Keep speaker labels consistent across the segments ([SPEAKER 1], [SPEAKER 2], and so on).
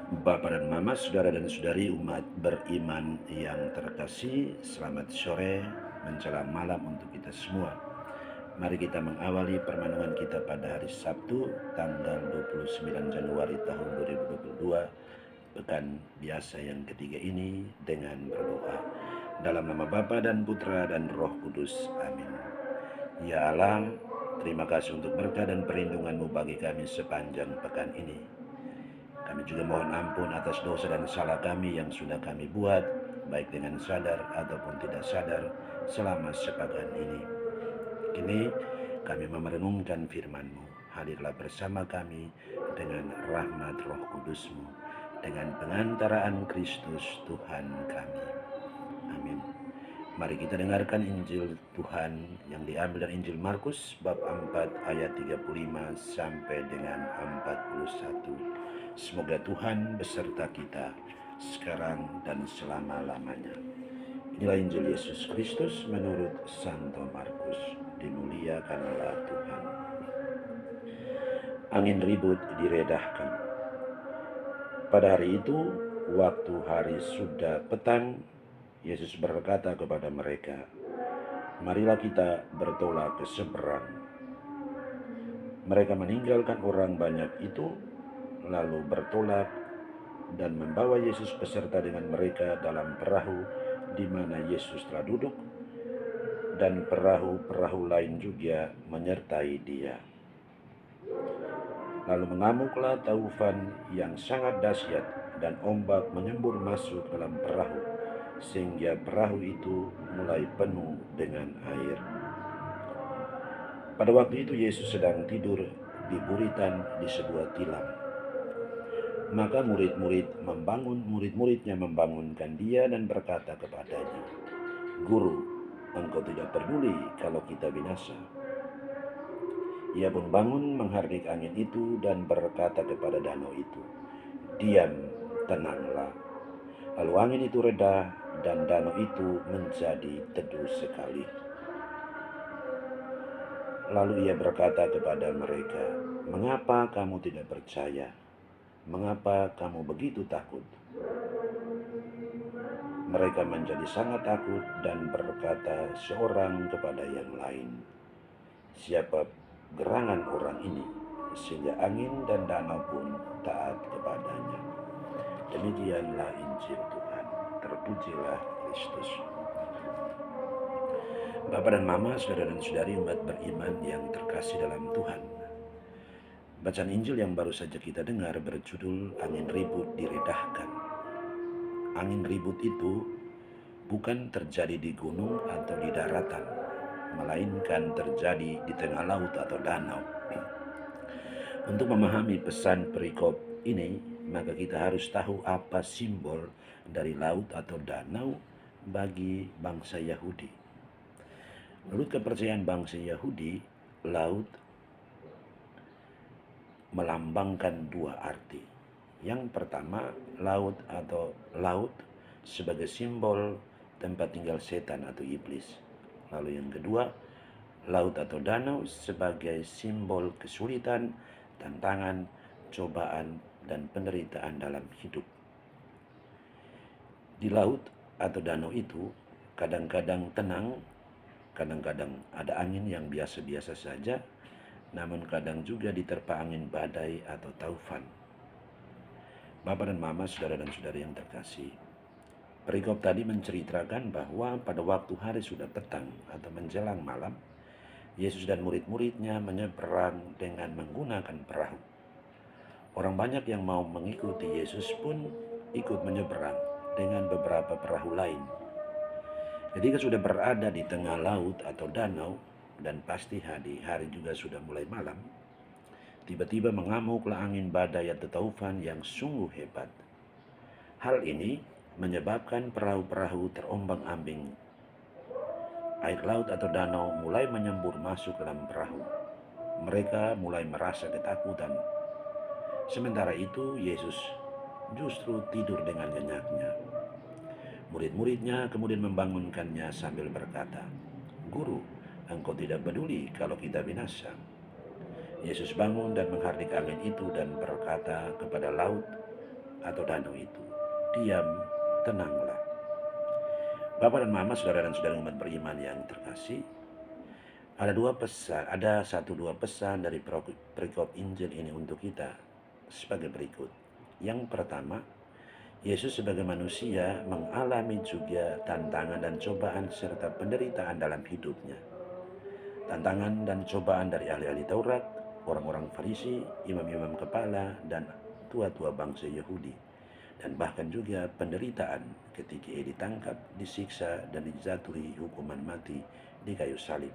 [SPEAKER 1] Bapak dan Mama, saudara dan saudari umat beriman yang terkasih, selamat sore menjelang malam untuk kita semua. Mari kita mengawali permenungan kita pada hari Sabtu, tanggal 29 Januari tahun 2022, pekan biasa yang ketiga ini dengan berdoa. Dalam nama Bapa dan Putra dan Roh Kudus, amin. Ya Allah, terima kasih untuk berkah dan perlindungan-Mu bagi kami sepanjang pekan ini. Kami juga mohon ampun atas dosa dan salah kami yang sudah kami buat, baik dengan sadar ataupun tidak sadar, selama sepekan ini. Kini kami merenungkan firman-Mu. Hadirlah bersama kami dengan rahmat Roh Kudus-Mu, dengan pengantaraan Kristus Tuhan kami. Amin. Mari kita dengarkan Injil Tuhan yang diambil dari Injil Markus bab 4 ayat 35 sampai dengan 41. Semoga Tuhan beserta kita sekarang dan selama-lamanya. Inilah Injil Yesus Kristus menurut Santo Markus. Dimuliakanlah Tuhan. Angin ribut diredahkan. Pada hari itu, waktu hari sudah petang, Yesus berkata kepada mereka, "Marilah kita bertolak ke seberang." Mereka meninggalkan orang banyak itu, lalu bertolak dan membawa Yesus beserta dengan mereka dalam perahu di mana Yesus telah duduk, dan perahu-perahu lain juga menyertai Dia. Lalu mengamuklah taufan yang sangat dahsyat, dan ombak menyembur masuk dalam perahu, sehingga perahu itu mulai penuh dengan air. Pada waktu itu Yesus sedang tidur di buritan di sebuah tilam. Maka murid-muridnya membangunkan Dia dan berkata kepadanya, "Guru, Engkau tidak peduli kalau kita binasa." Ia pun bangun menghardik angin itu dan berkata kepada danau itu, "Diam, tenanglah." Lalu angin itu reda dan danau itu menjadi teduh sekali. Lalu ia berkata kepada mereka, "Mengapa kamu tidak percaya? Mengapa kamu begitu takut?" Mereka menjadi sangat takut dan berkata seorang kepada yang lain, "Siapa gerangan orang ini, sehingga angin dan danau pun taat kepadanya?" Demikianlah Injil Tuhan. Terpujilah Kristus. Bapak dan Mama, saudara dan saudari umat beriman yang terkasih dalam Tuhan. Bacaan Injil yang baru saja kita dengar berjudul Angin Ribut Diredahkan. Angin ribut itu bukan terjadi di gunung atau di daratan, melainkan terjadi di tengah laut atau danau. Untuk memahami pesan perikop ini, maka kita harus tahu apa simbol dari laut atau danau bagi bangsa Yahudi. Menurut kepercayaan bangsa Yahudi, laut melambangkan dua arti. Yang pertama, laut sebagai simbol tempat tinggal setan atau iblis. Lalu yang kedua, laut atau danau sebagai simbol kesulitan, tantangan, cobaan, dan penderitaan dalam hidup. Di laut atau danau itu kadang-kadang tenang, kadang-kadang ada angin yang biasa-biasa saja, namun kadang juga diterpa angin badai atau taufan. Bapak dan Mama, saudara dan saudari yang terkasih, perikop tadi menceritakan bahwa pada waktu hari sudah petang atau menjelang malam, Yesus dan murid-muridnya menyeberang dengan menggunakan perahu. Orang banyak yang mau mengikuti Yesus pun ikut menyeberang dengan beberapa perahu lain. Ketika sudah berada di tengah laut atau danau, dan pasti hari juga sudah mulai malam, tiba-tiba mengamuklah angin badai atau taufan yang sungguh hebat. Hal ini menyebabkan perahu-perahu terombang-ambing. Air laut atau danau mulai menyembur masuk dalam perahu. Mereka mulai merasa ketakutan. Sementara itu Yesus justru tidur dengan nyenyaknya. Murid-muridnya kemudian membangunkannya sambil berkata, "Guru, Engkau tidak peduli kalau kita binasa." Yesus bangun dan menghardik angin itu dan berkata kepada laut, atau danau itu, diam, tenanglah. Bapak dan Mama, saudara dan saudara umat beriman yang terkasih, ada satu dua pesan dari perikop Injil ini untuk kita sebagai berikut. Yang pertama, Yesus sebagai manusia mengalami juga tantangan dan cobaan serta penderitaan dalam hidupnya. Tantangan dan cobaan dari ahli-ahli Taurat, orang-orang Farisi, imam-imam kepala, dan tua-tua bangsa Yahudi. Dan bahkan juga penderitaan ketika ia ditangkap, disiksa, dan dijatuhi hukuman mati di kayu salib.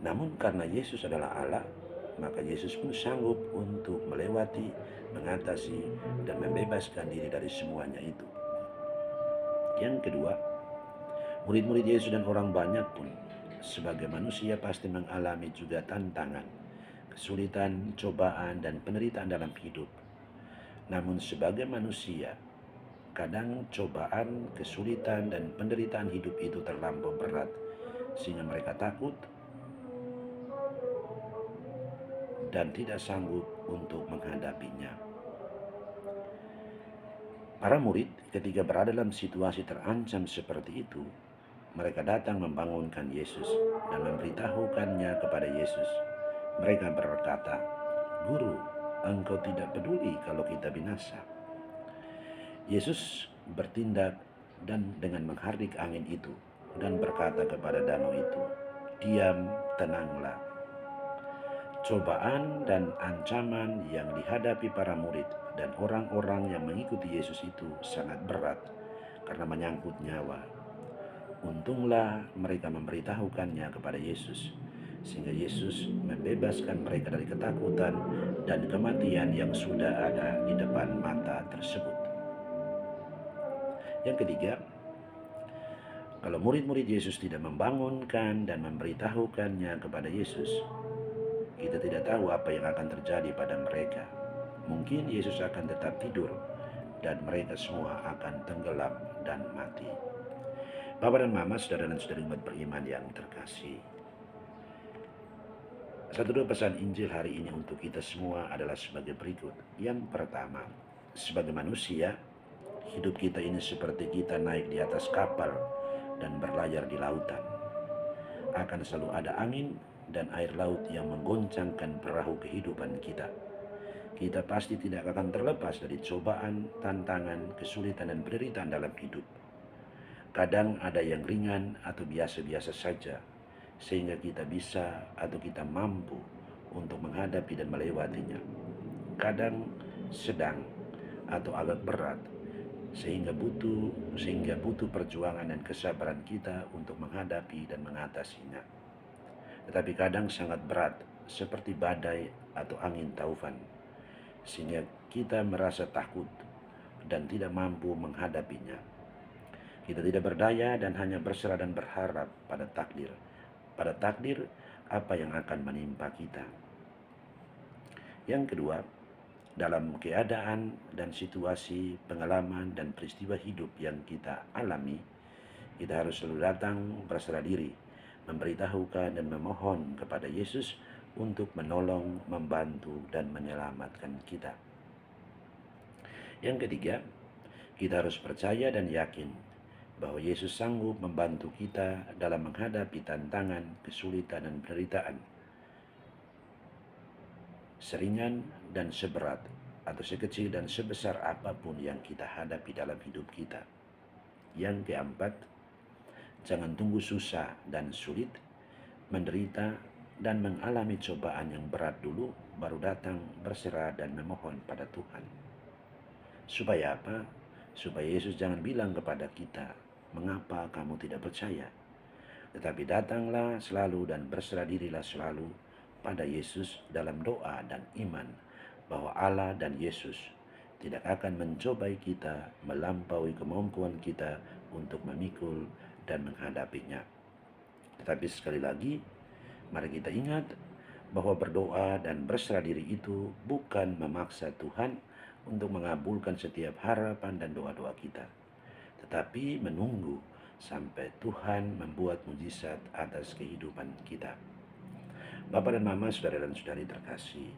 [SPEAKER 1] Namun karena Yesus adalah Allah, maka Yesus pun sanggup untuk melewati, mengatasi, dan membebaskan diri dari semuanya itu. Yang kedua, murid-murid Yesus dan orang banyak pun sebagai manusia pasti mengalami juga tantangan, kesulitan, cobaan, dan penderitaan dalam hidup. Namun sebagai manusia, kadang cobaan, kesulitan, dan penderitaan hidup itu terlampau berat sehingga mereka takut dan tidak sanggup untuk menghadapinya. Para murid ketika berada dalam situasi terancam seperti itu, mereka datang membangunkan Yesus dan memberitahukannya kepada Yesus. Mereka berkata, "Guru, engkau tidak peduli kalau kita binasa." Yesus bertindak dan dengan menghardik angin itu dan berkata kepada danau itu, "Diam, tenanglah." Cobaan dan ancaman yang dihadapi para murid dan orang-orang yang mengikuti Yesus itu sangat berat karena menyangkut nyawa. Untunglah mereka memberitahukannya kepada Yesus, sehingga Yesus membebaskan mereka dari ketakutan dan kematian yang sudah ada di depan mata tersebut. Yang ketiga, kalau murid-murid Yesus tidak membangunkan dan memberitahukannya kepada Yesus, kita tidak tahu apa yang akan terjadi pada mereka. Mungkin Yesus akan tetap tidur dan mereka semua akan tenggelam dan mati. Bapak dan Mama, saudara dan saudari umat beriman yang terkasih, satu dua pesan Injil hari ini untuk kita semua adalah sebagai berikut. Yang pertama, sebagai manusia, hidup kita ini seperti kita naik di atas kapal dan berlayar di lautan. Akan selalu ada angin dan air laut yang menggoncangkan perahu kehidupan kita. Kita pasti tidak akan terlepas dari cobaan, tantangan, kesulitan, dan penderitaan dalam hidup. Kadang ada yang ringan atau biasa-biasa saja, sehingga kita bisa atau kita mampu untuk menghadapi dan melewatinya. Kadang sedang atau agak berat, sehingga butuh perjuangan dan kesabaran kita untuk menghadapi dan mengatasinya. Tetapi kadang sangat berat, seperti badai atau angin taufan, sehingga kita merasa takut dan tidak mampu menghadapinya. Kita tidak berdaya dan hanya berserah dan berharap pada takdir apa yang akan menimpa kita. Yang kedua, dalam keadaan dan situasi, pengalaman dan peristiwa hidup yang kita alami, kita harus selalu datang berserah diri, memberitahukan dan memohon kepada Yesus untuk menolong, membantu, dan menyelamatkan kita. Yang ketiga, kita harus percaya dan yakin bahwa Yesus sanggup membantu kita dalam menghadapi tantangan, kesulitan, dan penderitaan, seringan dan seberat, atau sekecil dan sebesar apapun yang kita hadapi dalam hidup kita. Yang keempat, jangan tunggu susah dan sulit, menderita, dan mengalami cobaan yang berat dulu, baru datang berserah dan memohon pada Tuhan. Supaya apa? Supaya Yesus jangan bilang kepada kita, "Mengapa kamu tidak percaya?" Tetapi datanglah selalu dan berserah dirilah selalu pada Yesus dalam doa dan iman bahwa Allah dan Yesus tidak akan mencobai kita melampaui kemampuan kita untuk memikul dan menghadapinya. Tetapi sekali lagi, mari kita ingat bahwa berdoa dan berserah diri itu bukan memaksa Tuhan untuk mengabulkan setiap harapan dan doa-doa kita, tetapi menunggu sampai Tuhan membuat mujizat atas kehidupan kita. Bapak dan Mama, saudara dan saudari terkasih,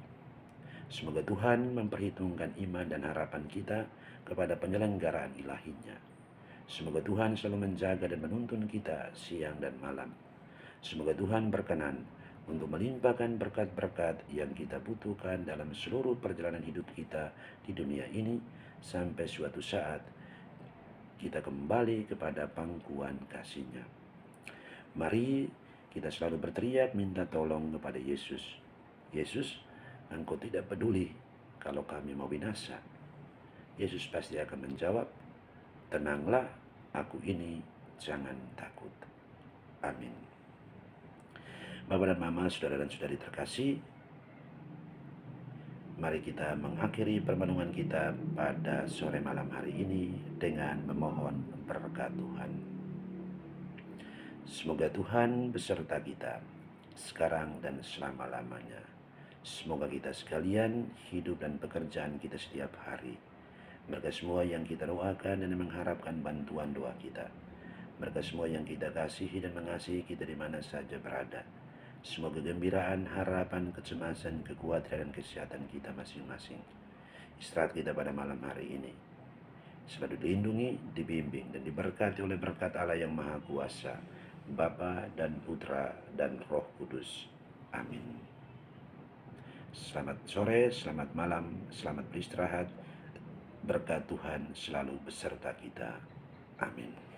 [SPEAKER 1] Semoga Tuhan memperhitungkan iman dan harapan kita kepada penyelenggaraan ilahinya. Semoga Tuhan selalu menjaga dan menuntun kita siang dan malam. Semoga Tuhan berkenan untuk melimpahkan berkat-berkat yang kita butuhkan dalam seluruh perjalanan hidup kita di dunia ini, sampai suatu saat kita kembali kepada pangkuan kasih-Nya. Mari kita selalu berteriak minta tolong kepada Yesus. Yesus, Engkau tidak peduli kalau kami mau binasa. Yesus pasti akan menjawab, tenanglah, aku ini, jangan takut. Amin. Bapak dan Mama, saudara dan saudari terkasih, mari kita mengakhiri permenungan kita pada sore malam hari ini dengan memohon berkat Tuhan. Semoga Tuhan beserta kita sekarang dan selama-lamanya. Semoga kita sekalian, hidup dan pekerjaan kita setiap hari, mereka semua yang kita doakan dan mengharapkan bantuan doa kita, mereka semua yang kita kasihi dan mengasihi kita di mana saja berada, semoga kegembiraan, harapan, kecemasan, kekhawatiran, dan kesehatan kita masing-masing, istirahat kita pada malam hari ini selalu dilindungi, dibimbing, dan diberkati oleh berkat Allah yang Maha Kuasa, Bapa dan Putra dan Roh Kudus. Amin. Selamat sore, selamat malam, selamat beristirahat. Berkat Tuhan selalu beserta kita. Amin.